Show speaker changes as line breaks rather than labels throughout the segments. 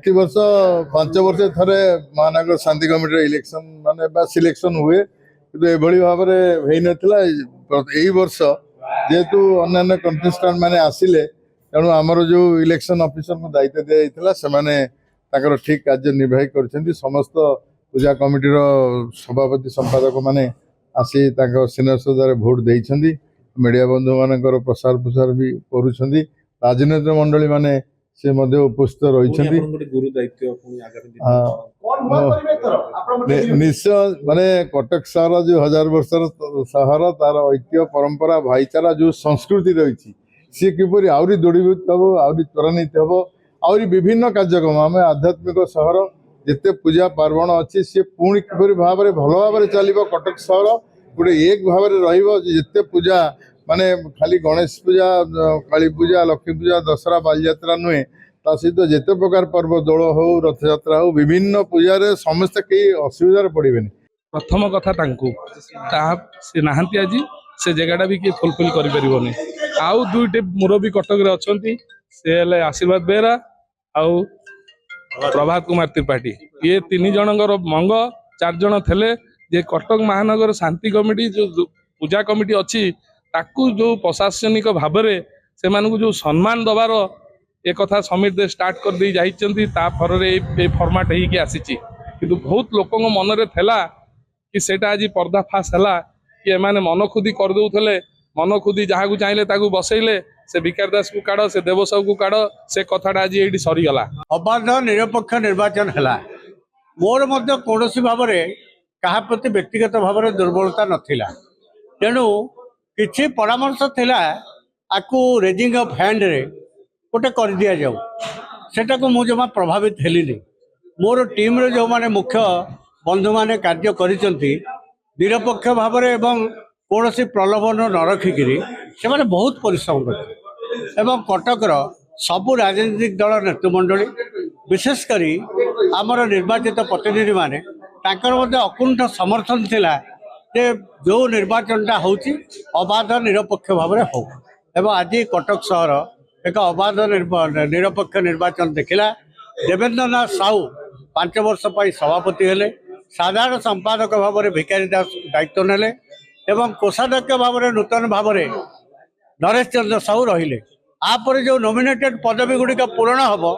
प्रतिवर्ष 5 वर्ष थे महानगर शांति कमिटी इलेक्शन माने सिलेक्शन हुए कि एभली भाव में नाला यही वर्ष जेहेतु अन्य कंटेस्टांट मैंने आसिले तेणु आमर जो इलेक्शन ऑफिसर को दायित्व दिया से ठीक कार्य निर्वाही कर समस्त पूजा कमिटीर सभापति संपादक मैंने आसी सिनेह सौदार भोट देइछंदी मीडिया बंधु मानकर प्रसार प्रसार भी करुँच राजनीतिक मंडली माने से मध्य उपस्थित रही निश्चय माने कटक सहर जो 1000 वर्षर सहर तार ऐतिह्य परंपरा भाईचारा जो संस्कृति रही सी किपरि आहरी दृढ़ीभूत हम आहरी त्वरान्वित हम आहरी विभिन्न कार्यक्रम आम आध्यात्मिक सहर जिते पूजा पार्वण अच्छी सी पुणी किपरि भाव में भल भाव चलो कटक सहर गोटे एक भाव में रते पूजा माने खाली गणेश पूजा काली पूजा लक्ष्मी पूजा दशहरा बालीयात्रा नुहे ता सहित जिते प्रकार पर्व दोल हो रथ यात्रा हो विभिन्न पूजा रे समस्त कई असुविधा पड़े
प्रथम कथा से नहांती आज से जगटा भी किए फुलफिल कर आउ दुईटे मुरबी कटक अच्छा से आशीर्वाद बेहरा आउ प्रभात कुमार त्रिपाठी ये 3 जनकर मंग 4 जन थे जे कटक महानगर शांति कमिटी जो पूजा कमिटी अच्छी ताकू जो प्रशासनिक भाव में से जो सम्मान दबार एक कथा समिट स्टार्ट कर दी जाइछंती ता फर फॉर्मेट होगी आसी किंतु बहुत लोक मन रे थेला कि सेटा आज पर्दाफाश है कि एमाने मन खुदी कर दउथले मन खुदी जहाँ को चाहिए ताकू बसैले से विकार दास को काढ़ से देवसाव को काढ़ से कथाटा आज ये सरीगला
अबाध निरपेक्ष निर्वाचन है मोर मध्य कौन भाव क्या प्रति व्यक्तिगत भाव में दुर्बलता नथिला तेणु किसी परामर्श थिला आकु रेजिंग ऑफ हैंड रे गोटे कर दिया जाऊ सेटा को मु जमा प्रभावित हेलिनी मोर टीम रे जो माने मुख्य बंधु माने कार्य करिसंती निरपेक्ष भाव में एवं कौन प्रलोभन न रखिकी से माने बहुत परिश्रम करते एवं कटकर सबु राजनीतिक दल नेतृमंडली विशेषकर आमर निर्वाचित प्रतिनिधि माने ताकर मध्य अकुंठ समर्थन थिला जे जो निर्वाचनटा होची अबाध निरपेक्ष भाव में हो एवं आज कटक सहर एक अबाध निरपेक्ष निर्वाचन देखला देवेंद्र नाथ साहू 5 वर्ष पर सभापति हेले साधारण संपादक भाव में भिखारी दास दायित्व नेले एवं कोषाध्यक्ष भाव में नूतन भाव में नरेश चंद्र साहू रहिले आपर जो नॉमिनेटेड पदवी गुड़िक पूरण हम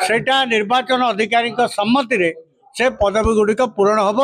सेटा निर्वाचन अधिकारी सम्मति से पदवी गुड़िक पूरण हम